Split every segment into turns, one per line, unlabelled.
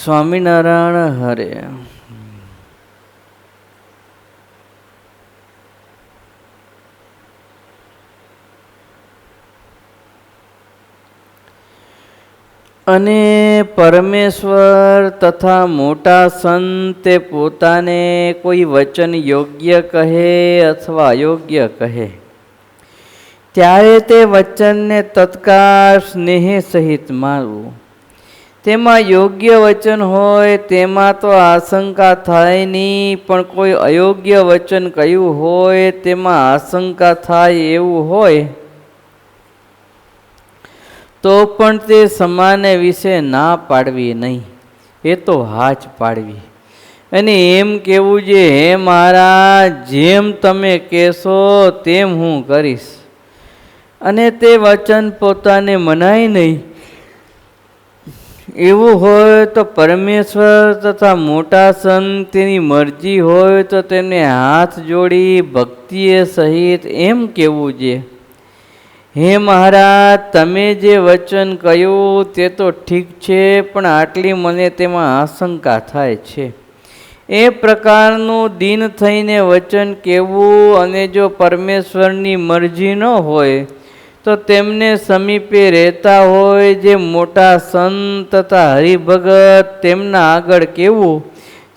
સ્વામિનારાયણ હરે. અને પરમેશ્વર તથા મોટા સંત પોતાને કોઈ વચન યોગ્ય કહે અથવા અયોગ્ય કહે ત્યારે તે વચનને તત્કાળ સ્નેહ સહિત માનવું. તેમાં યોગ્ય વચન હોય તેમાં તો આશંકા થાય નહીં, પણ કોઈ અયોગ્ય વચન કહ્યું હોય તેમાં આશંકા થાય એવું હોય તો પણ તે સમાને વિશે ના પાડવી નહીં, એ તો હાચ પાડવી અને એમ કહેવું જે હે મહારાજ, જેમ તમે કહેશો તેમ હું કરીશ. અને તે વચન પોતાને મનાય નહીં એવું હોય તો પરમેશ્વર તથા મોટા સંત તેની મરજી હોય તો તેમને હાથ જોડી ભક્તિએ સહિત એમ કહેવું છે, હે મહારાજ, તમે જે વચન કહ્યું તે તો ઠીક છે, પણ આટલી મને તેમાં આશંકા થાય છે. એ પ્રકારનું દિન થઈને વચન કહેવું. અને જો પરમેશ્વરની મરજી ન હોય તો તેમને સમીપે રહેતા હોય જે મોટા સંત તથા હરિભગત તેમના આગળ કહેવું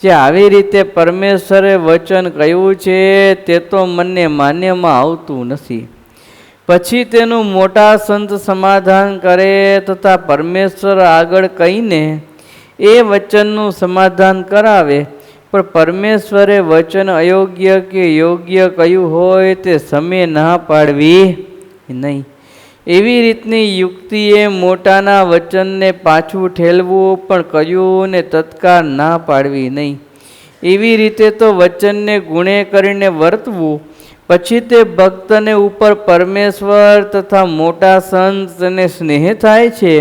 જે આવી રીતે પરમેશ્વરે વચન કહ્યું છે તે તો મને માન્યમાં આવતું નથી. પછી તેનું મોટા સંત સમાધાન કરે તથા પરમેશ્વર આગળ કહીને એ વચનનું સમાધાન કરાવે. પણ પરમેશ્વરે વચન અયોગ્ય કે યોગ્ય કહ્યું હોય તે સમય ના પાડવી નહીં. એવી રીતની યુક્તિએ મોટાના વચનને પાછું ઠેલવું પણ કહ્યું ને તત્કાળ ના પાડવી નહીં. એવી રીતે તો વચનને ગુણે કરીને વર્તવું. પછી તે ભક્તને ઉપર પરમેશ્વર તથા મોટા સંત તેને સ્નેહ થાય છે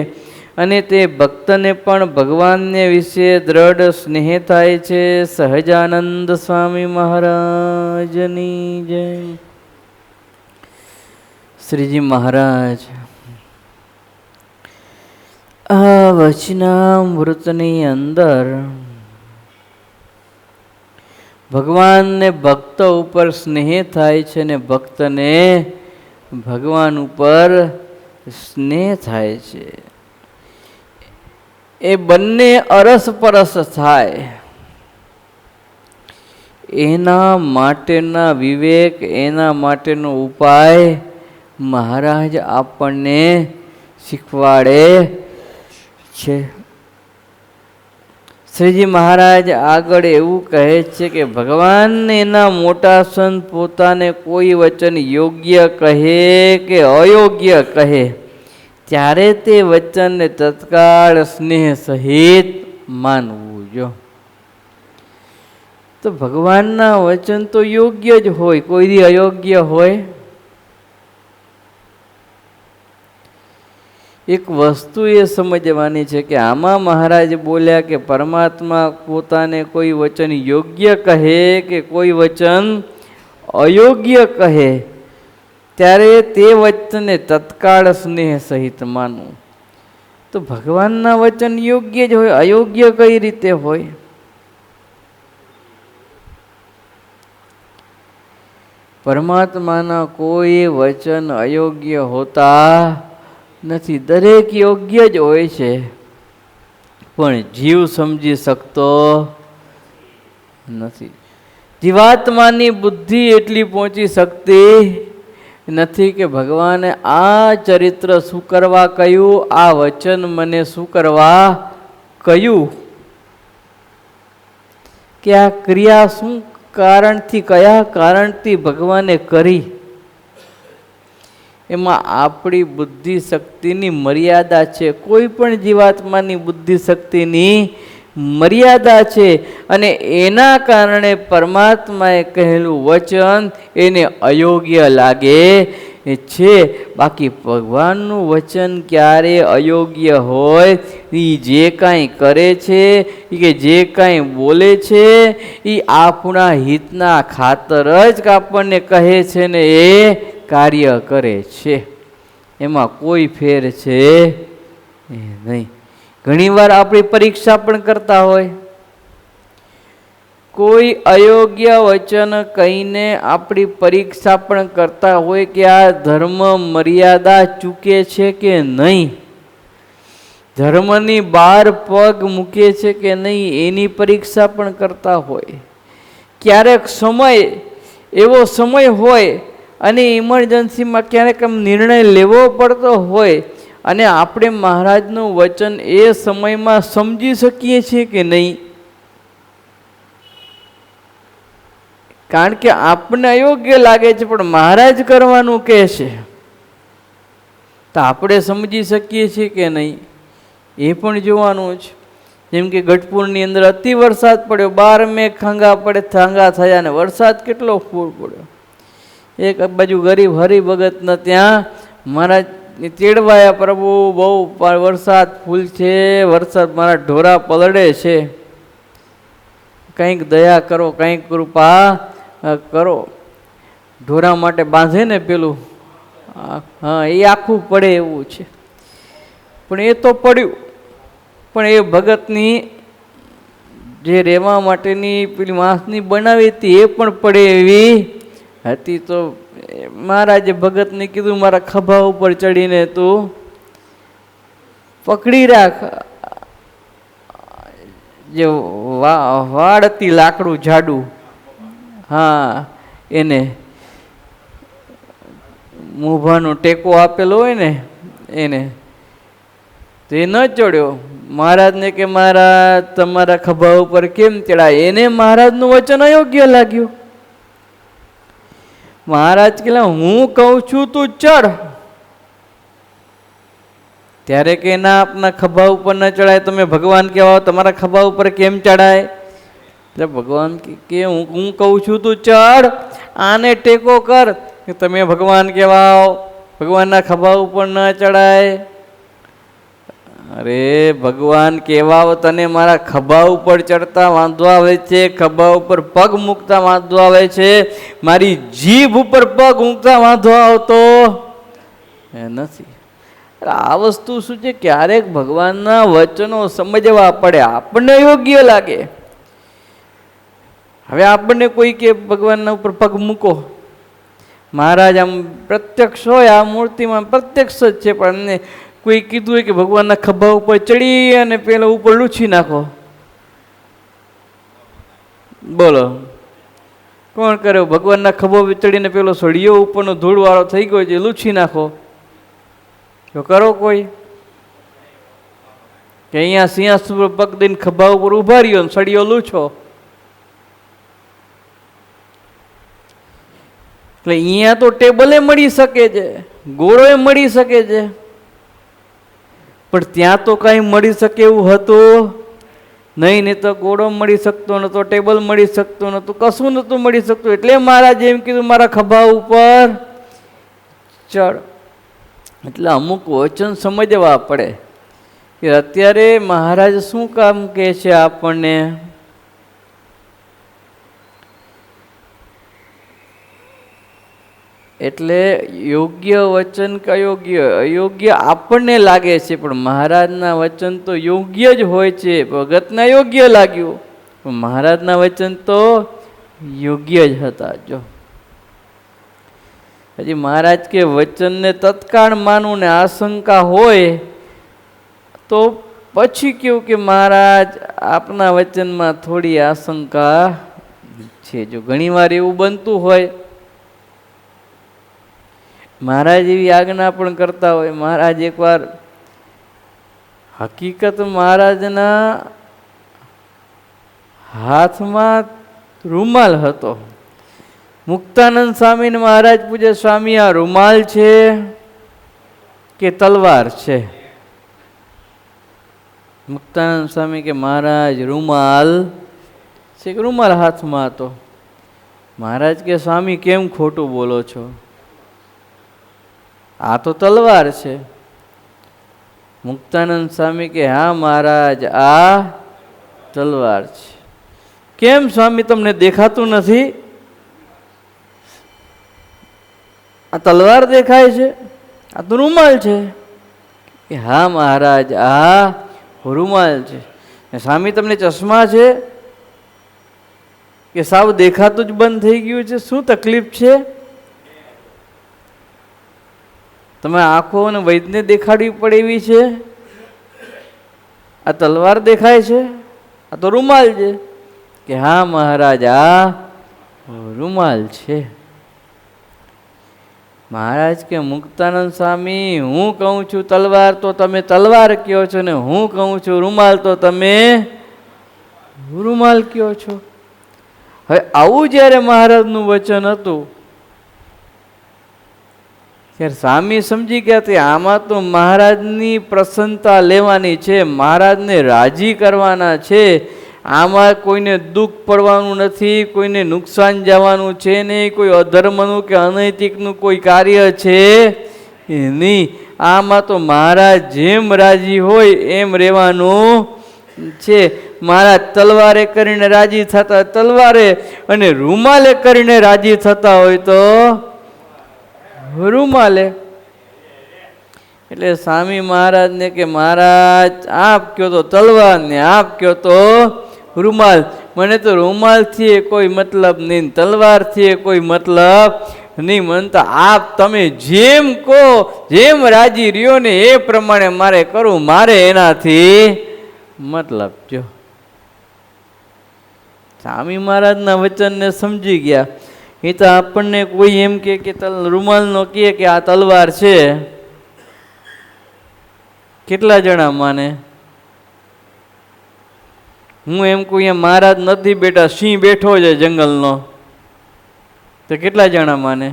અને તે ભક્તને પણ ભગવાનને વિશે દ્રઢ સ્નેહ થાય છે. સહજાનંદ સ્વામી મહારાજની જય. શ્રીજી મહારાજ આ વચનામૃતની અંદર ભગવાનને ભક્ત ઉપર સ્નેહ થાય છે ને ભક્તને ભગવાન ઉપર સ્નેહ થાય છે. એ બંને અરસપરસ થાય એના માટેના વિવેક, એના માટેનો ઉપાય મહારાજ આપણને શીખવાડે છે. શ્રીજી મહારાજ આગળ એવું કહે છે કે ભગવાન એના મોટા સંત પોતાને કોઈ વચન યોગ્ય કહે કે અયોગ્ય કહે ત્યારે તે વચનને તત્કાળ સ્નેહ સહિત માનવું. જો તો ભગવાનના વચન તો યોગ્ય જ હોય, કોઈ અયોગ્ય હોય? એક વસ્તુ એ સમજવાની છે કે આમાં મહારાજ બોલ્યા કે પરમાત્મા પોતાને કોઈ વચન યોગ્ય કહે કે કોઈ વચન અયોગ્ય કહે ત્યારે તે વચનને તત્કાળ સ્નેહ સહિત માનવું. તો ભગવાનના વચન યોગ્ય જ હોય, અયોગ્ય કઈ રીતે હોય? પરમાત્માના કોઈ વચન અયોગ્ય હોતા નથી, દરેક યોગ્ય જ હોય છે. પણ જીવ સમજી શકતો નથી. જીવાત્માની બુદ્ધિ એટલી પહોંચી શકતી નથી કે ભગવાને આ ચરિત્ર શું કરવા કહ્યું, આ વચન મને શું કરવા કહ્યું, કે આ ક્રિયા શું કારણથી, કયા કારણથી ભગવાને કરી. એમાં આપણી બુદ્ધિ શક્તિની મર્યાદા છે. કોઈ પણ જીવાત્માની બુદ્ધિ શક્તિની મર્યાદા છે અને એના કારણે પરમાત્માએ કહેલું વચન એને અયોગ્ય લાગે છે. બાકી ભગવાનનું વચન ક્યારે અયોગ્ય હોય? એ જે કાંઈ કરે છે કે જે કાંઈ બોલે છે એ આપણા હિતના ખાતર જ આપણને કહે છે ને એ કાર્ય કરે છે. એમાં કોઈ ફેર છે નહીં. ઘણીવાર આપણી પરીક્ષા પણ કરતા હોય, કોઈ અયોગ્ય વચન કહીને આપણી પરીક્ષા પણ કરતા હોય કે આ ધર્મ મર્યાદા ચૂકે છે કે નહીં, ધર્મની બહાર પગ મૂકે છે કે નહીં, એની પરીક્ષા પણ કરતા હોય. ક્યારેક એવો સમય હોય અને ઇમરજન્સીમાં ક્યારેક નિર્ણય લેવો પડતો હોય અને આપણે મહારાજનું વચન એ સમયમાં સમજી શકીએ છીએ કે નહીં? કારણ કે આપણને અયોગ્ય લાગે છે પણ મહારાજ કરવાનું કહે છે, તો આપણે સમજી શકીએ છીએ કે નહીં એ પણ જોવાનું છે. જેમ કે ગઢપુરની અંદર અતિ વરસાદ પડ્યો, 12 મેઘ થાંગા થયા અને વરસાદ કેટલો ફૂલ પડ્યો. એક બાજુ ગરીબ હરિભગતના ત્યાં મહારાજ તેડવાયા, પ્રભુ બહુ વરસાદ ફૂલ છે, વરસાદ મારા ઢોરા પલળે છે, કંઈક દયા કરો, કંઈક કૃપા કરો. ઢોરા માટે બાંધે ને પેલું, હા એ આખું પડે એવું છે. પણ એ તો પડ્યું, પણ એ ભગતની જે રહેવા માટેની પેલી વાંસની બનાવી હતી એ પણ પડે એવી હતી. તો મહારાજે ભગતને કીધું મારા ખભા ઉપર ચડીને તું પકડી રાખ, જે વાડ હતી લાકડું જાડું, હા એને મૂભાનો ટેકો આપેલો હોય ને એને, તો એ ન ચડ્યો. મહારાજને કે મહારાજ તમારા ખભા ઉપર કેમ ચડાય? એને મહારાજનું વચન અયોગ્ય લાગ્યું. મહારાજ કે હું કહું છું તું ચડ. ત્યારે કે ના, આપના ખભા ઉપર ન ચડાય, તમે ભગવાન કહેવાઓ, તમારા ખભા ઉપર કેમ ચડાય? એટલે ભગવાન કે હું કહું છું તું ચડ, આને ટેકો કર, કે તમે ભગવાન કહેવાઓ, ભગવાનના ખભા ઉપર ન ચડાય. અરે ભગવાન કહેવાઓ, તને મારા ખભા ઉપર ચડતા વાંધો આવે છે, ખભા ઉપર પગ મૂકતા વાંધો આવે છે, મારી જીભ ઉપર પગ મૂકતા વાંધો આવતો નથી. આ વસ્તુ શું છે, ક્યારેક ભગવાનના વચનો સમજવા પડે, આપણને યોગ્ય લાગે. હવે આપણને કોઈ કે ભગવાનના ઉપર પગ મૂકો, મહારાજ આમ પ્રત્યક્ષ હોય, આ મૂર્તિમાં પ્રત્યક્ષ જ છે, પણ એમને કોઈ કીધું હોય કે ભગવાનના ખભા ઉપર ચડી અને પેલા ઉપર લૂછી નાખો, બોલો કોણ કરે? ભગવાનના ખભા ઉપર ચડીને પેલો સળિયો ઉપરનો ધૂળવાળો થઈ ગયો છે, લૂછી નાખો, તો કરો કોઈ? કે અહીંયા સિંહાસન ઉપર પગ દઈને ખભા ઉપર ઉભા રહ્યો ને સળિયો લૂછો. એટલે અહીંયા તો ટેબલે મળી શકે છે, ગોળોએ મળી શકે છે, પણ ત્યાં તો કઈ મળી શકે એવું હતું નહીં. ને તો ગોળો મળી શકતો નતો, ટેબલ મળી શકતો નતું, કશું નતું મળી શકતું. એટલે મહારાજે એમ કીધું મારા ખભા ઉપર ચડ. એટલે અમુક વચન સમજવા પડે કે અત્યારે મહારાજ શું કામ કહે છે આપણને. એટલે યોગ્ય વચન કે અયોગ્ય આપણને લાગે છે, પણ મહારાજના વચન તો યોગ્ય જ હોય છે. ભગતને યોગ્ય લાગ્યું, પણ મહારાજના વચન તો યોગ્ય જ હતા. જો હજી મહારાજ કે વચનને તત્કાળ માનવું ને આશંકા હોય તો પછી કેવું કે મહારાજ આપના વચનમાં થોડી આશંકા છે. જો ઘણીવાર એવું બનતું હોય, મહારાજ એવી આજ્ઞા પણ કરતા હોય. મહારાજ એકવાર હકીકત મહારાજના હાથમાં રૂમાલ હતો. મુક્તાનંદ સ્વામીને મહારાજ પૂછે, સ્વામી આ રૂમાલ છે કે તલવાર છે? મુક્તાનંદ સ્વામી કે મહારાજ રૂમાલ છે. કે રૂમાલ હાથમાં હતો. મહારાજ કે સ્વામી કેમ ખોટું બોલો છો? આ તો તલવાર છે. મુક્તાનંદ સ્વામી કે હા મહારાજ આ તલવાર છે. કેમ સ્વામી તમને દેખાતું નથી? આ તલવાર દેખાય છે, આ તો રૂમાલ છે. કે હા મહારાજ આ રૂમાલ છે. સ્વામી તમને ચશ્મા છે કે સાવ દેખાતું જ બંધ થઈ ગયું છે? શું તકલીફ છે? તમે આંખો અને વૈદ્યને દેખાડવી પડે એવી છે? આ તલવાર દેખાય છે, આ તો રૂમાલ છે. કે હા મહારાજ, આ રૂમાલ છે. મહારાજ કે મુક્તાનંદ સ્વામી, હું કહું છું તલવાર તો તમે તલવાર કહો છો, ને હું કહું છું રૂમાલ તો તમે રૂમાલ કહો છો. હવે આવું જ્યારે મહારાજનું વચન હતું ત્યારે સ્વામી સમજી ગયા કે આમાં તો મહારાજની પ્રસન્નતા લેવાની છે, મહારાજને રાજી કરવાના છે. આમાં કોઈને દુઃખ પડવાનું નથી, કોઈને નુકસાન જવાનું છે નહીં, કોઈ અધર્મનું કે અનૈતિકનું કોઈ કાર્ય છે નહીં. આમાં તો મહારાજ જેમ રાજી હોય એમ રહેવાનું છે. મહારાજ તલવારે કરીને રાજી થતા તલવારે, અને રૂમાલે કરીને રાજી થતા હોય તો રૂમાલે. એટલે સ્વામી મહારાજને કે મહારાજ આપ કયો તો તલવાર ને આપ કયો તો રૂમાલ. મને તો રૂમાલથી કોઈ મતલબ નહીં, તલવારથી કોઈ મતલબ નહીં. મને તો આપ તમે જેમ કહો, જેમ રાજી રહ્યો ને એ પ્રમાણે મારે કરવું, મારે એનાથી મતલબ. જો સ્વામી મહારાજના વચનને સમજી ગયા. એ તો આપણને કોઈ એમ કે રૂમાલનો કહે કે આ તલવાર છે, કેટલા જણા માને? હું એમ કહું અહીંયા મહારાજ નથી બેઠા, સિંહ બેઠો છે જંગલનો, તો કેટલા જણા માને?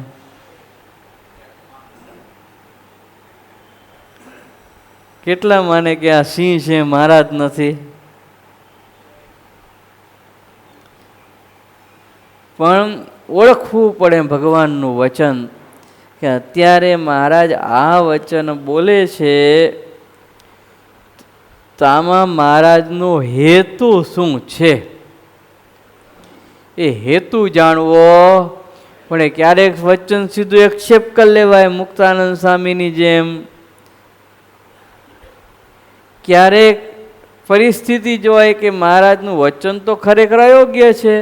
કેટલા માને કે આ સિંહ છે, મહારાજ નથી? પણ ઓળખવું પડે ભગવાનનું વચન, કે અત્યારે મહારાજ આ વચન બોલે છે તો આમાં મહારાજનો હેતુ શું છે એ હેતુ જાણવો પડે. ક્યારેક વચન સીધું એક્સેપ્ટ કરી લેવાય મુક્તાનંદ સ્વામીની જેમ, ક્યારેક પરિસ્થિતિ જોવાય કે મહારાજનું વચન તો ખરેખર અયોગ્ય છે,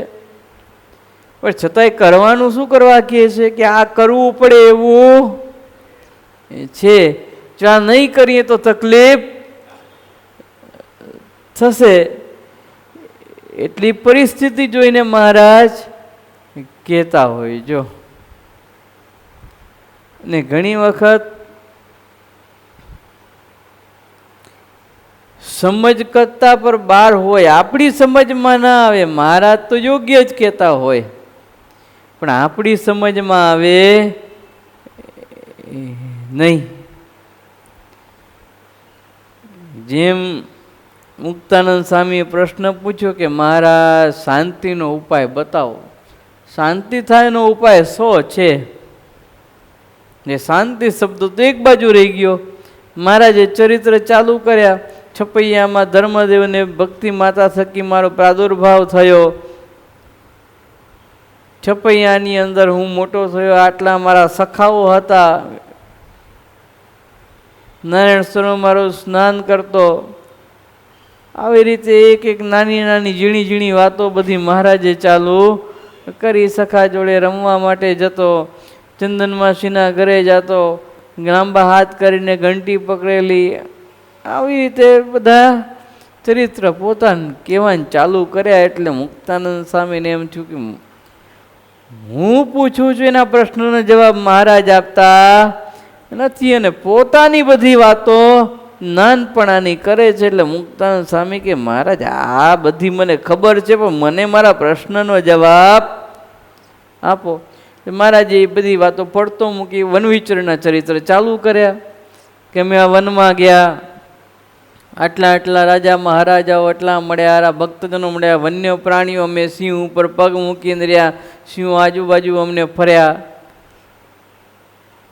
પણ છતાંય કરવાનું શું કરવા કહે છે કે આ કરવું પડે એવું છે. જો આ નહીં કરીએ તો તકલીફ થશે. એટલી પરિસ્થિતિ જોઈને મહારાજ કહેતા હોય. જો ને ઘણી વખત સમજ કરતા પર બહાર હોય, આપણી સમજમાં ના આવે. મહારાજ તો યોગ્ય જ કહેતા હોય, પણ આપણી સમજમાં આવે નહીં. જેમ મુક્તાનંદ સ્વામીએ પ્રશ્ન પૂછ્યો કે મહારાજ શાંતિનો ઉપાય બતાવો. શાંતિ થાયનો ઉપાય 100 છે. એ શાંતિ શબ્દ તો એક બાજુ રહી ગયો. મહારાજે ચરિત્ર ચાલુ કર્યા. છપૈયામાં ધર્મદેવને ભક્તિ માતા થકી મારો પ્રાદુર્ભાવ થયો. છપૈયાની અંદર હું મોટો થયો, આટલા મારા સખાઓ હતા. નારાયણ સરોવર મારું સ્નાન કરતો. આવી રીતે એક એક નાની નાની ઝીણી ઝીણી વાતો બધી મહારાજે ચાલુ કરી. સખા જોડે રમવા માટે જતો, ચંદનમાસીના ઘરે જતો, લાંબા હાથ કરીને ઘંટી પકડેલી. આવી રીતે બધા ચરિત્ર પોતાને કહેવાનું ચાલુ કર્યા. એટલે મુક્તાનંદ સ્વામીને એમ થયું કે હું પૂછું છું એના પ્રશ્નોનો જવાબ મહારાજ આપતા નથી, અને પોતાની બધી વાતો નાનપણાની કરે છે. એટલે મુક્તાનંદ સ્વામી કે મહારાજ આ બધી મને ખબર છે, પણ મને મારા પ્રશ્નનો જવાબ આપો. મહારાજે એ બધી વાતો પડતો મૂકી. વનવિચરણના ચરિત્ર ચાલુ કર્યા કે અમે આ વનમાં ગયા, આટલા આટલા રાજા મહારાજાઓ એટલા મળ્યા, આરા ભક્તજનો મળ્યા, વન્ય પ્રાણીઓ, અમે સિંહ ઉપર પગ મૂકીને રહ્યા, સિંહ આજુબાજુ અમને ફર્યા.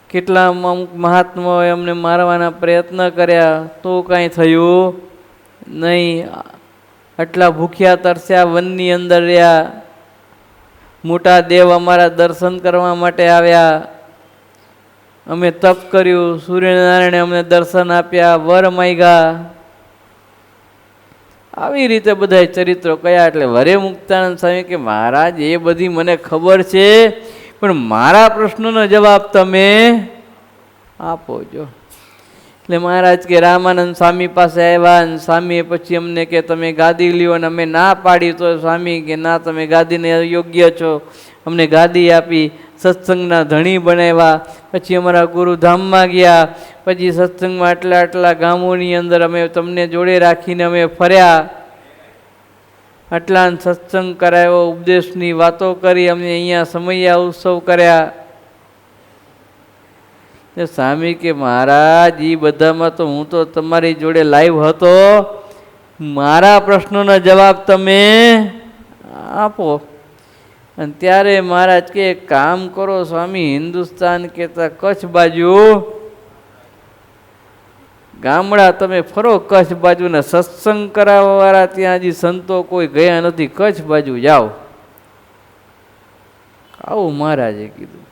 કેટલા અમુક મહાત્માઓએ અમને મારવાના પ્રયત્ન કર્યા, તો કાંઈ થયું નહીં. આટલા ભૂખ્યા તરસ્યા વનની અંદર રહ્યા. મોટા દેવ અમારા દર્શન કરવા માટે આવ્યા. અમે તપ કર્યું, સૂર્યનારાયણે અમને દર્શન આપ્યા, વર માંગ્યા. આવી રીતે બધા ચરિત્રો કયા. એટલે વરે મુક્તાનંદ સ્વામી કે મહારાજ એ બધી મને ખબર છે, પણ મારા પ્રશ્નનો જવાબ તમે આપો જો. એટલે મહારાજ કે રામાનંદ સ્વામી પાસે આવ્યા અને સ્વામીએ પછી અમને કે તમે ગાદી લ્યો, અને અમે ના પાડી તો સ્વામી કે ના, તમે ગાદીને યોગ્ય છો, અમને ગાદી આપી, સત્સંગના ધણી બનાવ્યા. પછી અમારા ગુરુધામમાં ગયા, પછી સત્સંગમાં આટલા આટલા ગામોની અંદર અમે તમને જોડે રાખીને અમે ફર્યા, આટલા સત્સંગ કરાયો, ઉપદેશની વાતો કરી, અમને અહીંયા સમયા ઉત્સવ કર્યા. સ્વામી કે મહારાજ એ બધામાં તો હું તો તમારી જોડે લાઈવ હતો, મારા પ્રશ્નોના જવાબ તમે આપો. અને ત્યારે મહારાજ કે કામ કરો સ્વામી, હિન્દુસ્તાન કેતા કચ્છ બાજુ ગામડા તમે ફરો, કચ્છ બાજુના સત્સંગ કરાવવા વાળા ત્યાં હજી સંતો કોઈ ગયા નથી, કચ્છ બાજુ જાઓ. આવું મહારાજે કીધું.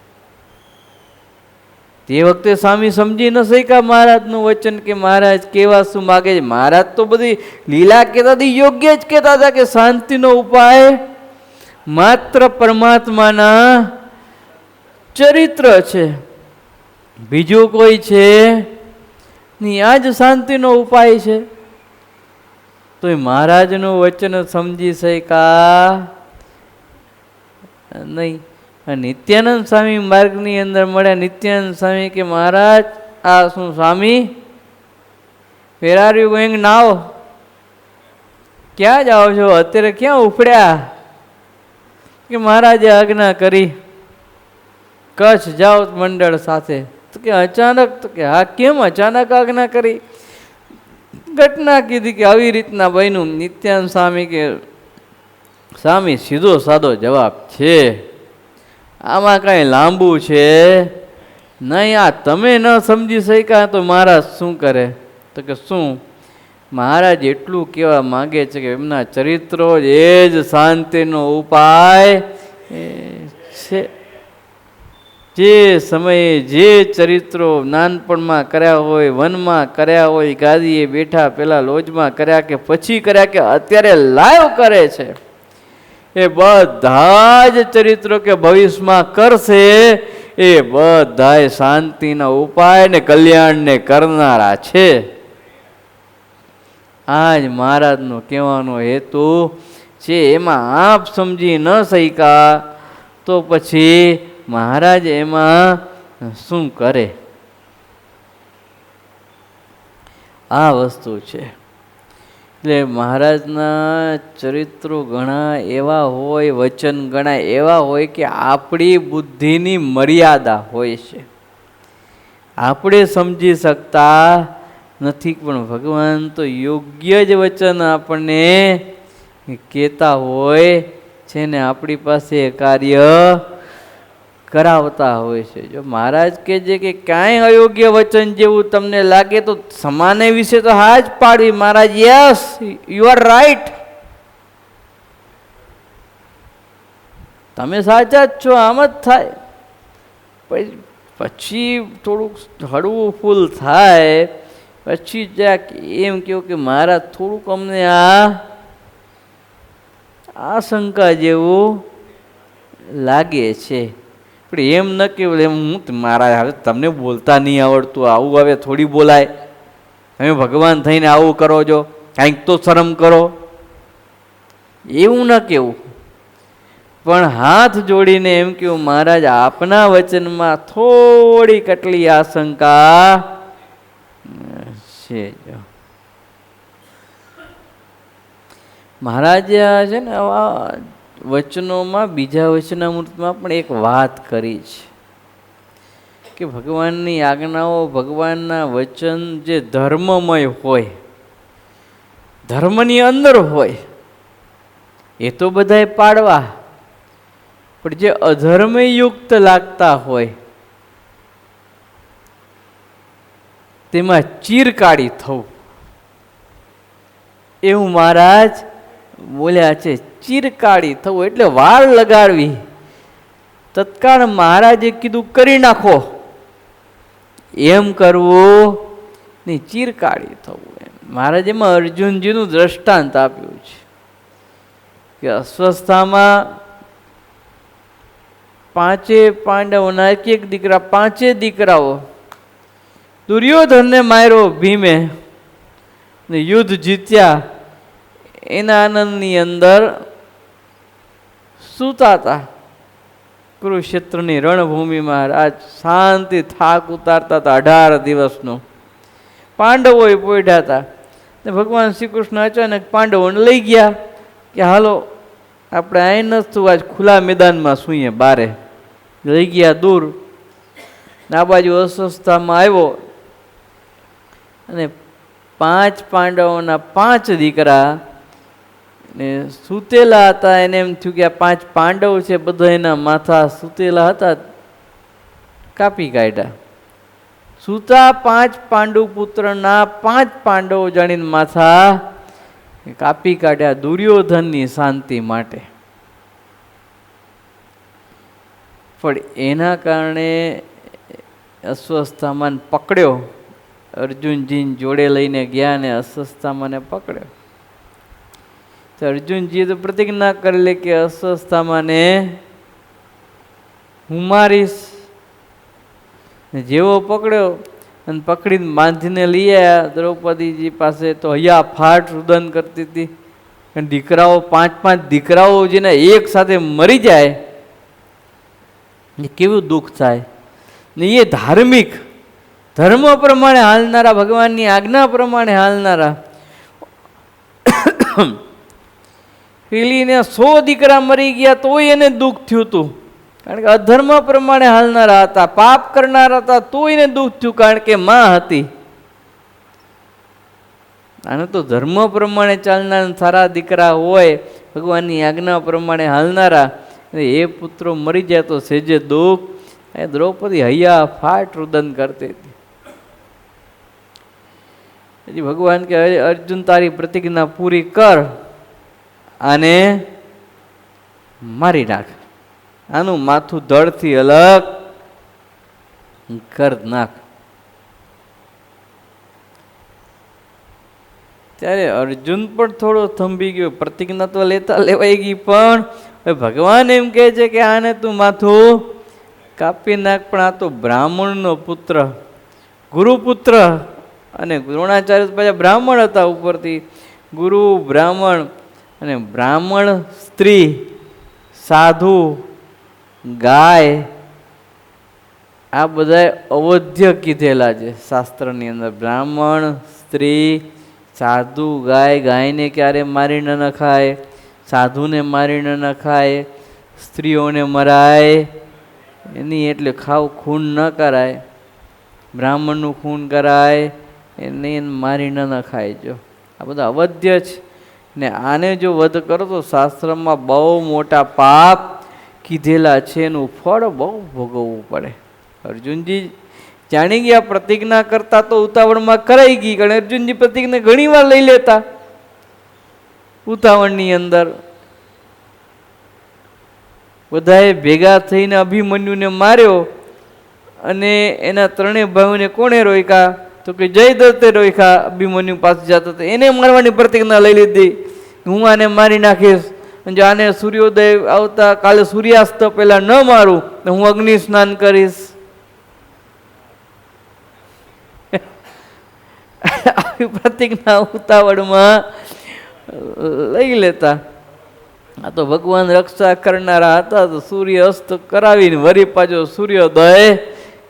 તે વખતે સ્વામી સમજી ન શક્યા મહારાજનું વચન કે મહારાજ કેવા શું માગે છે. મહારાજ તો બધી લીલા કહેતા હતા, યોગ્ય જ કહેતા હતા કે શાંતિનો ઉપાય માત્ર પરમાત્માના ચરિત્ર છે, બીજું કોઈ છે નહીં, આ જ શાંતિનો ઉપાય છે. તો એ મહારાજનું વચન સમજી શક્યા નહીં. નિત્યાનંદ સ્વામી માર્ગની અંદર મળ્યા. નિત્યાનંદ સ્વામી કે મહારાજ આ શું સ્વામી, વેર આર યુ ગોઈંગ નાવ? ક્યાં જાઓ છો અત્યારે, ક્યાં ઉપડ્યા? કે મહારાજે આજ્ઞા કરી કચ્છ જાઓ મંડળ સાથે. તો કે અચાનક? તો કે હા. કેમ અચાનક આજ્ઞા કરી? ઘટના કીધી કે આવી રીતના બન્યું. નિત્યાનંદ સ્વામી કે સ્વામી સીધો સાદો જવાબ છે, આમાં કાંઈ લાંબુ છે નહીં. આ તમે ન સમજી શક્યા તો મહારાજ શું કરે? તો કે શું? મહારાજ એટલું કહેવા માગે છે કે એમના ચરિત્રો જ એ જ શાંતિનો ઉપાય છે. જે સમયે જે ચરિત્રો નાનપણમાં કર્યા હોય, વનમાં કર્યા હોય, ગાદીએ બેઠા પેલા લોજમાં કર્યા કે પછી કર્યા કે અત્યારે લાઈવ કરે છે, એ બધા જ ચરિત્રો કે ભવિષ્યમાં કરશે, એ બધાય શાંતિના ઉપાય ને કલ્યાણને કરનારા છે. આજ મહારાજનો કહેવાનો હેતુ છે. એમાં આપ સમજી ન શક્યા તો પછી મહારાજ એમાં શું કરે? આ વસ્તુ છે. એટલે મહારાજના ચરિત્રો ઘણા એવા હોય, વચન ઘણા એવા હોય કે આપણી બુદ્ધિની મર્યાદા હોય છે, આપણે સમજી શકતા નથી. પણ ભગવાન તો યોગ્ય જ વચન આપણને કહેતા હોય છે ને આપણી પાસે કાર્ય કરાવતા હોય છે. જો મહારાજ કહેજે કે કાંઈ અયોગ્ય વચન જેવું તમને લાગે તો સમાને વિશે તો હા જ પાડવી. મહારાજ યસ યુ આર રાઈટ, તમે સાચા જ છો, આમ જ થાય. પછી થોડુંક હળવું ફૂલ થાય પછી જ્યાંક એમ કહ્યું કે મહારાજ થોડુંક અમને આ શંકા જેવું લાગે છે. પણ એમ ન કહેવું એમ હું મારા હવે તમને બોલતા નહીં આવડતું, આવું હવે થોડી બોલાય, તમે ભગવાન થઈને આવું કરો છો, કાંઈક તો શરમ કરો, એવું ન કહેવું. પણ હાથ જોડીને એમ કહ્યું મહારાજ આપના વચનમાં થોડી કેટલી આશંકા છે. મહારાજે છે ને આવા વચનોમાં બીજા વચનામૃતમાં પણ એક વાત કરી છે કે ભગવાનની આજ્ઞાઓ, ભગવાનના વચન જે ધર્મમય હોય, ધર્મની અંદર હોય, એ તો બધાય પાડવા, પણ જે અધર્મયુક્ત લાગતા હોય તેમાં ચીરકાળી થવું, એવું મહારાજ બોલ્યા છે. ચીરકાળી થવું એટલે વાર લગાડવી. તત્કાળ મહારાજે કીધું કરી નાખો એમ કરવું નહીં, ચીરકાળી થવું એમ. મહારાજ એમાં અર્જુનજીનું દ્રષ્ટાંત આપ્યું છે કે અસ્વસ્થામાં પાંચે પાંડવોના એક એક દીકરા, પાંચે દીકરાઓ દુર્યોધનને માર્યો ભીમે ને યુદ્ધ જીત્યા, એના આનંદની અંદર સૂતા હતા કુરુક્ષેત્રની રણભૂમિમાં. આજ શાંતિ થાક ઉતારતા હતા 18 દિવસનો. પાંડવોએ પોઢ્યા હતા ને ભગવાન શ્રી કૃષ્ણ અચાનક પાંડવોને લઈ ગયા કે હાલો આપણે અહીં નતું, આજ ખુલ્લા મેદાનમાં સૂઈએ બારે. લઈ ગયા દૂર. આ બાજુ અસ્વસ્થતામાં આવ્યો અને 5 પાંડવોના 5 દીકરા ને સૂતેલા હતા. એને એમ થયું કે આ 5 પાંડવ છે, બધા એના માથા સૂતેલા હતા, કાપી કાઢ્યા. સૂતા 5 પાંડુ પુત્રના 5 પાંડવો જાણીને માથા કાપી કાઢ્યા દુર્યોધનની શાંતિ માટે. પણ એના કારણે અસ્વસ્થામાન પકડ્યો. અર્જુનજીને જોડે લઈને ગયા ને અસ્વસ્થામાને પકડ્યો. તો અર્જુનજીએ તો પ્રતિજ્ઞા કરેલી કે અસ્વસ્થામાને હું મારીશ. જેવો પકડ્યો અને પકડીને બાંધીને લઈ આવ્યા દ્રૌપદીજી પાસે, તો હૈયા ફાટ રુદન કરતી હતી. અને દીકરાઓ 5 દીકરાઓ જેને એક સાથે મરી જાય એ કેવું દુઃખ થાય. ને એ ધાર્મિક ધર્મ પ્રમાણે હાલનારા, ભગવાનની આજ્ઞા પ્રમાણે હાલનારા. પેલીને 100 દીકરા મરી ગયા તોય એને દુઃખ થયું હતું, કારણ કે અધર્મ પ્રમાણે હાલનારા હતા, પાપ કરનારા હતા, તોય એને દુઃખ થયું, કારણ કે માં હતી. આને તો ધર્મ પ્રમાણે ચાલનાર સારા દીકરા હોય, ભગવાનની આજ્ઞા પ્રમાણે હાલનારા, એ પુત્રો મરી જાય તો સેજે દુઃખ. એ દ્રૌપદી હૈયા ફાટ રુદન કરતી હતી. હજી ભગવાન કે અર્જુન તારી પ્રતિજ્ઞા પૂરી કર, આને મારી નાખ, આનું માથું ધડથી અલગ કર નાખ. ત્યારે અર્જુન પણ થોડો થંભી ગયો. પ્રતિજ્ઞા તો લેવાઈ ગઈ, પણ ભગવાન એમ કહે છે કે આને તું માથું કાપી નાખ. પણ આ તો બ્રાહ્મણનો પુત્ર, ગુરુપુત્ર, અને દ્રોણાચાર્ય પાછા બ્રાહ્મણ હતા ઉપરથી. ગુરુ બ્રાહ્મણ અને બ્રાહ્મણ સ્ત્રી, સાધુ, ગાય, આ બધા અવધ્ય કીધેલા છે શાસ્ત્રની અંદર. બ્રાહ્મણ, સ્ત્રી, સાધુ, ગાય. ગાયને ક્યારે મારી ન નખાય, સાધુને મારી ન નખાય, સ્ત્રીઓને મરાય એની, એટલે ખાવ ખૂન ન કરાય. બ્રાહ્મણનું ખૂન કરાય એને મારી ન નખાય. જો આ બધા અવધ્ય છે ને આને જો વધ કરો તો શાસ્ત્રમાં બહુ મોટા પાપ કીધેલા છે, એનું ફળ બહુ ભોગવવું પડે. અર્જુનજી જાણી ગયા, પ્રતિજ્ઞા કરતા તો ઉતાવળમાં કરાઈ ગઈ, કારણ અર્જુનજી પ્રતિજ્ઞા ઘણી વાર લઈ લેતા ઉતાવળની અંદર. બધાએ ભેગા થઈને અભિમન્યુને માર્યો અને એના 3 ભાઈઓને કોણે રોક્યા? તો કે જયદ્રથે રોક્યા. અભિમન્યુ પાસે જતા હતા, એને મારવાની પ્રતિજ્ઞા લઈ લીધી, હું આને મારી નાખીશ, જો આને સૂર્યોદય આવતા કાલે સૂર્યાસ્ત પહેલા ન મારું તો હું અગ્નિ સ્નાન કરીશ. આવી પ્રતિજ્ઞા ઉતાવળમાં લઈ લેતા. આ તો ભગવાન રક્ષા કરનારા હતા, તો સૂર્ય અસ્ત કરાવીને વરી પાછો સૂર્યોદય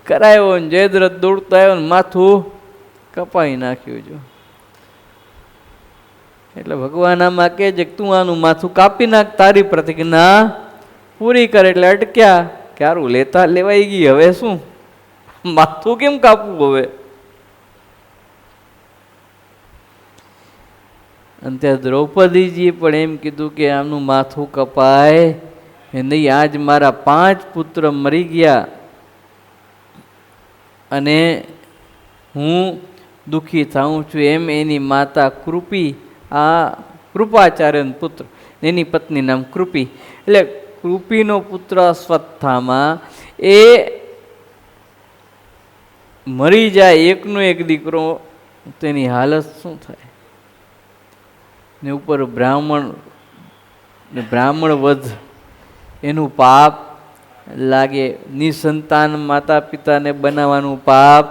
કરાયો ને જયદ્રથ દોડતા આવ્યો ને માથું કપાઈ નાખ્યું. જો એટલે ભગવાન આમાં કહે છે કે તું આનું માથું કાપી નાખ, તારી પ્રતિજ્ઞા પૂરી કરે. એટલે અટક્યા, ક્યારું લેતા લેવાઈ ગઈ, હવે શું માથું કેમ કાપવું હવે? અને ત્યાં દ્રૌપદીજીએ પણ એમ કીધું કે આમનું માથું કપાય નહીં, આજ મારા 5 પુત્ર મરી ગયા અને હું દુઃખી થાઉં છું. એમ એની માતા કૃપી, આ કૃપાચાર્યનો પુત્ર, એની પત્ની નામ કૃપી, એટલે કૃપીનો પુત્ર અશ્વત્થામા એ મરી જાય, એકનો એક દીકરો, તેની હાલત શું થાય? ને ઉપર બ્રાહ્મણ વધ એનું પાપ લાગે, નિસંતાન માતા પિતાને બનાવવાનું પાપ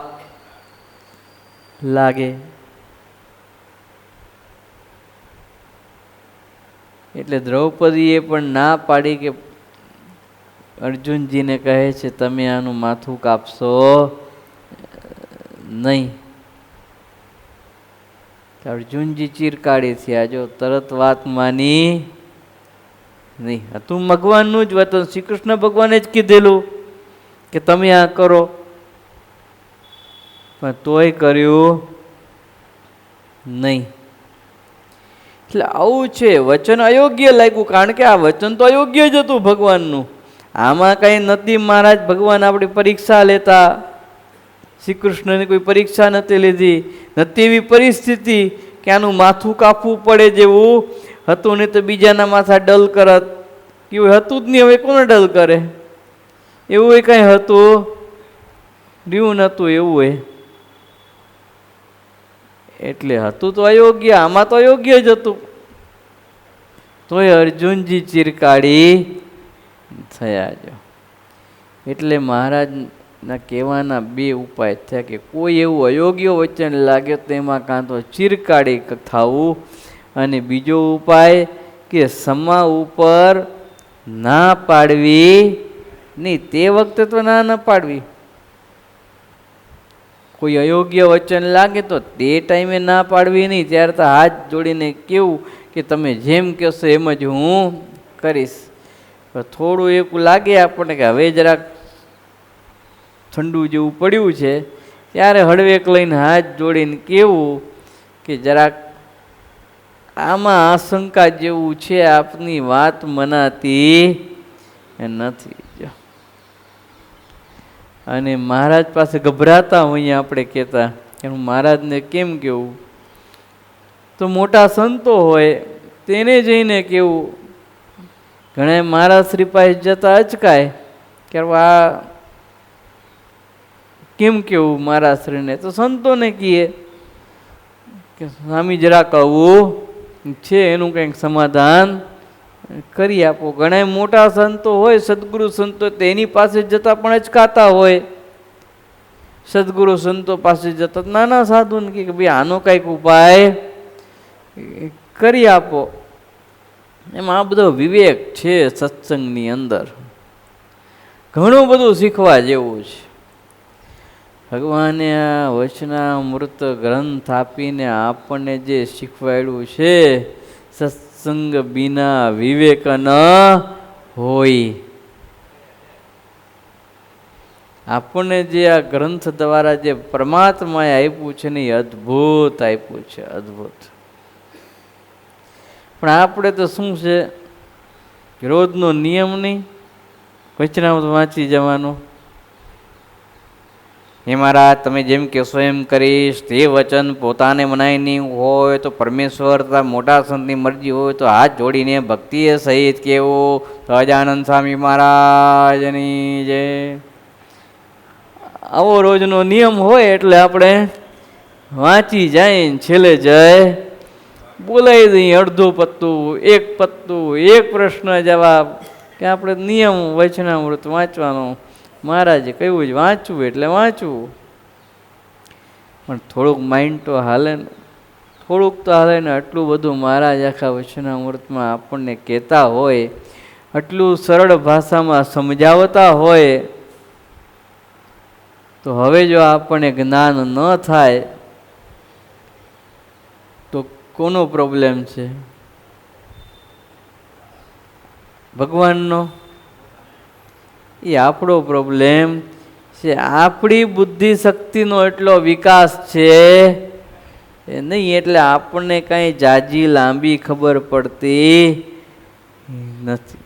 લાગે. એટલે દ્રૌપદીએ પણ ના પાડી કે અર્જુનજીને કહે છે તમે આનું માથું કાપશો નહીં. અર્જુનજી ચીરકારી થયા, જો તરત વાત માની નહીં. હતું ભગવાનનું જ વચન, શ્રી કૃષ્ણ ભગવાને જ કીધેલું કે તમે આ કરો, પણ તોય કર્યું નહીં. એટલે આવું છે, વચન અયોગ્ય લાગ્યું, કારણ કે આ વચન તો અયોગ્ય જ હતું ભગવાનનું. આમાં કઈ નથી મહારાજ ભગવાન આપણી પરીક્ષા લેતા, શ્રી કૃષ્ણની કોઈ પરીક્ષા નથી લીધી, નથી એવી પરિસ્થિતિ કે આનું માથું કાપવું પડે જેવું હતું, નહીં તો બીજાના માથા ડલ કરત. એવું હતું જ નહીં, હવે કોને ડલ કરે? એવું એ કઈ હતું રહ્યું નતું એવું એ. એટલે હતું તો અયોગ્ય, આમાં તો અયોગ્ય જ હતું, તોય અર્જુનજી ચીરકારી થયા. જો એટલે મહારાજના કહેવાના બે ઉપાય થયા કે કોઈ એવું અયોગ્ય વચન લાગે તો એમાં કાં તો ચીરકારી થવું, અને બીજો ઉપાય કે સમા ઉપર ના પાડવી નહીં. તે વખતે તો ના પાડવી. કોઈ અયોગ્ય વચન લાગે તો તે ટાઈમે ના પાડવી નહીં, ત્યારે તો હાથ જોડીને કેવું કે તમે જેમ કહેશો એમ જ હું કરીશ. થોડું એવું લાગે આપણને કે હવે જરાક ઠંડુ જેવું પડ્યું છે, ત્યારે હળવેક લઈને હાથ જોડીને કેવું કે જરાક આમાં આશંકા જેવું છે, આપની વાત મનાતી નથી. અને મહારાજ પાસે ગભરાતા હોઈએ આપણે કહેતા કે હું મહારાજને કેમ કેવું? તો મોટા સંતો હોય તેને જઈને કેવું. ઘણા મહારાજ શ્રી પાસે જતા અચકાય કે આ કેમ કેવું મહારાજ શ્રીને? તો સંતોને કહીએ કે સ્વામી જરાક આવું છે, એનું કંઈક સમાધાન કરી આપો. ઘણા મોટા સંતો હોય, સદગુરુ સંતો, તેની પાસે જતા પણ અચકાતા હોય. સદગુરુ સંતો પાસે જતા નાના સાધુને કે ભાઈ આનો કંઈક ઉપાય કરી આપો. એમાં આ બધો વિવેક છે સત્સંગની અંદર, ઘણું બધું શીખવા જેવું છે. ભગવાને આ વચનામૃત ગ્રંથ આપીને આપણને જે શીખવાડ્યું છે, સત્સંગ બિના વિવેક ન હોય. આપણને જે આ ગ્રંથ દ્વારા જે પરમાત્માએ આપ્યું છે ને એ અદ્ભુત આપ્યું છે, અદ્ભુત. પણ આપણે તો શું છે, રોજનો નિયમ નહીં વચનામૃત વાંચી જવાનો. હે મહારાજ તમે જેમ કહેશો એમ કરીશ. તે વચન પોતાને મનાય નહીં હોય તો પરમેશ્વર તથા મોટા સંતની મરજી હોય તો હાથ જોડીને ભક્તિએ સહિત કેવું. સહજાનંદ સ્વામી મહારાજની જય. આવો રોજનો નિયમ હોય એટલે આપણે વાંચી જાય, છેલ્લે જાય બોલાવી દઈએ અડધું પત્તું, એક પત્તું, એક પ્રશ્ન જવાબ, કે આપણે નિયમ વચનામૃત વાંચવાનો. મહારાજે કહ્યું જ વાંચવું એટલે વાંચવું. પણ થોડુંક માઇન્ડ તો હાલે ને, થોડુંક તો હાલે ને. આટલું બધું મહારાજ આખા વચનામૃતમાં આપણને કહેતા હોય, આટલું સરળ ભાષામાં સમજાવતા હોય, તો હવે જો આપણને જ્ઞાન ન થાય તો કોનો પ્રોબ્લેમ છે? ભગવાનનો? એ આપણો પ્રોબ્લેમ છે. આપણી બુદ્ધિ શક્તિનો એટલો વિકાસ છે એ નહીં, એટલે આપણને કાંઈ જાજી લાંબી ખબર પડતી નથી.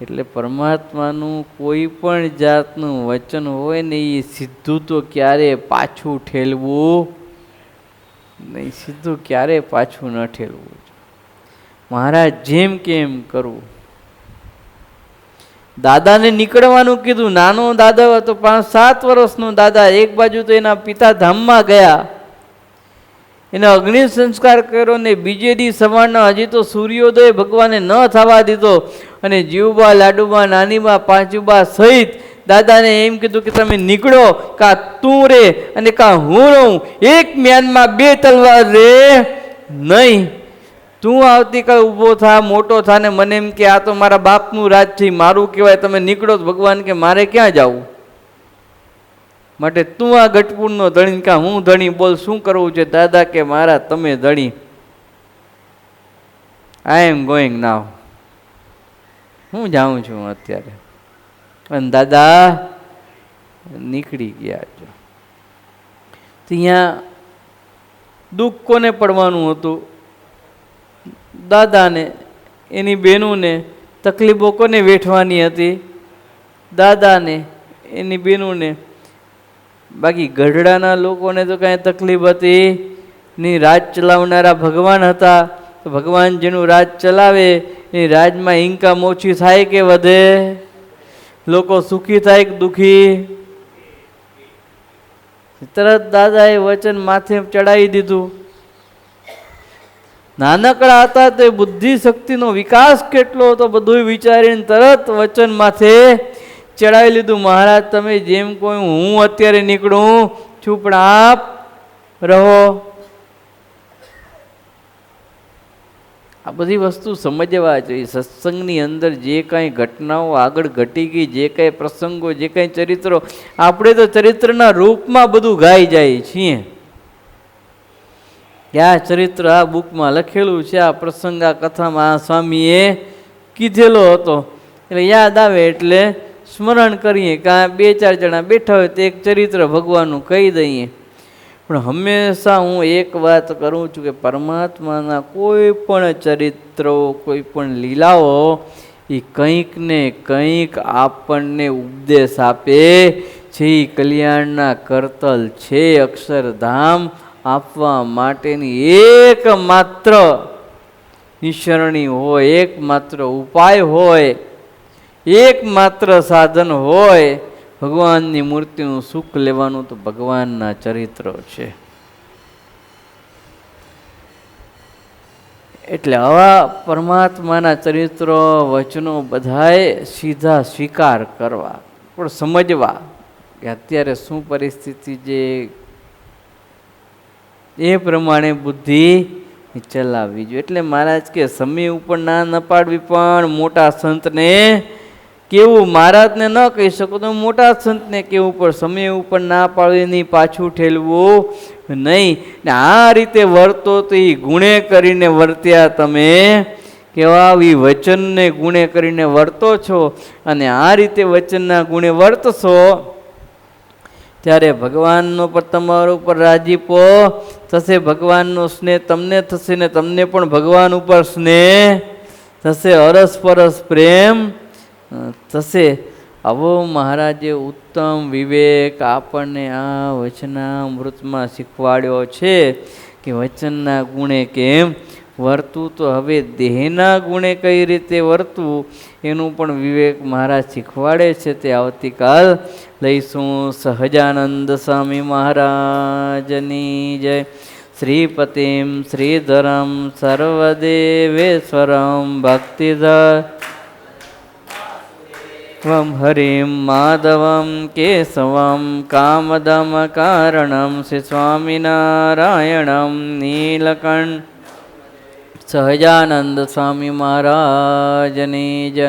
એટલે પરમાત્માનું કોઈ પણ જાતનું વચન હોય ને એ સીધું તો ક્યારે પાછું ઠેલવું નહીં, સીધું ક્યારે પાછું ન ઠેલવું. મહારાજ જેમ કેમ કરવું. દાદાને નીકળવાનું કીધું. નાનો દાદા હતો, 5-7 વર્ષનો દાદા. એક બાજુ તો એના પિતા ધામમાં ગયા, એને અગ્નિ સંસ્કાર કર્યો ને બીજે દી સવારના હજી તો સૂર્યોદય ભગવાને ન થવા દીધો અને જીવબા, લાડુબા, નાનીબા, પાંચુબા સહિત દાદાને એમ કીધું કે તમે નીકળો, કા તું રે અને કા હું રહું, એક મ્યાનમાં બે તલવાર રે નહીં. તું આવતીકાલ ઊભો થા, મોટો થા ને મને એમ કે આ તો મારા બાપનું રાજ છે, મારું કહેવાય, તમે નીકળો. ભગવાન કે મારે ક્યાં જવું? માટે તું આ ગઢપુરનો ધણી કા હું ધણી, બોલ શું કરવું છે? દાદા કે મારા તમે ધણી, આઈ એમ ગોઈંગ નાવ, હું જાઉં છું અત્યારે. અને દાદા નીકળી ગયા. જો ત્યાં દુઃખ કોને પડવાનું હતું? દાદાને. એની બહેનોને. તકલીફો કોને વેઠવાની હતી? દાદાને, એની બહેનોને. બાકી ગઢડાના લોકોને તો કાંઈ તકલીફ હતી નહીં. રાજ ચલાવનારા ભગવાન હતા, તો ભગવાન જેનું રાજ ચલાવે એ રાજમાં ઇન્કમ ઓછી થાય કે વધે? લોકો સુખી થાય કે દુઃખી? તરત દાદાએ વચન માથે ચડાવી દીધું. નાનકડા હતા તો બુદ્ધિ શક્તિનો વિકાસ કેટલો હતો બધું વિચારીને તરત વચન માથે ચડાવી લીધું. મહારાજ તમે જેમ કોઈ, હું અત્યારે નીકળું છું પણ આપ રહો. આ બધી વસ્તુ સમજવા જોઈએ. સત્સંગની અંદર જે કાંઈ ઘટનાઓ આગળ ઘટી ગઈ, જે કાંઈ પ્રસંગો, જે કાંઈ ચરિત્રો, આપણે તો ચરિત્રના રૂપમાં બધું ગાઈ જાય છીએ કે આ ચરિત્ર આ બુકમાં લખેલું છે, આ પ્રસંગ આ કથામાં આ સ્વામીએ કીધેલો હતો. એટલે યાદ આવે એટલે સ્મરણ કરીએ કે આ બે ચાર જણા બેઠા હોય તો એક ચરિત્ર ભગવાનનું કહી દઈએ. પણ હંમેશા હું એક વાત કરું છું કે પરમાત્માના કોઈ પણ ચરિત્રો, કોઈ પણ લીલાઓ એ કંઈક ને કંઈક આપણને ઉપદેશ આપે છે. એ કલ્યાણના કરતલ છે. અક્ષરધામ આપવા માટેની એકમાત્ર નિશરણી હોય, એકમાત્ર ઉપાય હોય, એકમાત્ર સાધન હોય ભગવાનની મૂર્તિનું સુખ લેવાનું, તો ભગવાનના ચરિત્રો છે. એટલે આવા પરમાત્માના ચરિત્રો, વચનો બધાએ સીધા સ્વીકાર કરવા, પણ સમજવા કે અત્યારે શું પરિસ્થિતિ છે એ પ્રમાણે બુદ્ધિ ચલાવવી જોઈએ. એટલે મહારાજ કે સમય ઉપર ના ન પાડવી, પણ મોટા સંતને કેવું? મહારાજને ન કહી શકો તો મોટા સંતને કેવું? પણ સમય ઉપર ના પાડવી નહીં, પાછું ઠેલવું નહીં. ને આ રીતે વર્તો તો એ ગુણે કરીને વર્ત્યા તમે કેવા? એ વચનને ગુણે કરીને વર્તો છો, અને આ રીતે વચનના ગુણે વર્તશો ત્યારે ભગવાનનો પર તમારા ઉપર રાજીપો થશે, ભગવાનનો સ્નેહ તમને થશે ને તમને પણ ભગવાન ઉપર સ્નેહ થશે, અરસપરસ પ્રેમ થશે. આવો મહારાજે ઉત્તમ વિવેક આપણને આ વચનામૃતમાં શીખવાડ્યો છે કે વચનના ગુણે કેમ વર્તવું. તો હવે દેહના ગુણે કઈ રીતે વર્તવું એનું પણ વિવેક મહારાજ શીખવાડે છે. તે આવતીકાલ લઈશું. સહજાનંદ સ્વામી મહારાજની જય. શ્રીપતિમ શ્રીધરમ સર્વદેવેશ્વરમ ભક્તિધર હરિમ માધવમ કેશવમ કામદમ કારણમ શ્રી સ્વામિનારાયણમ નીલકંઠ સહજાનંદ સ્વામી મહારાજની જય.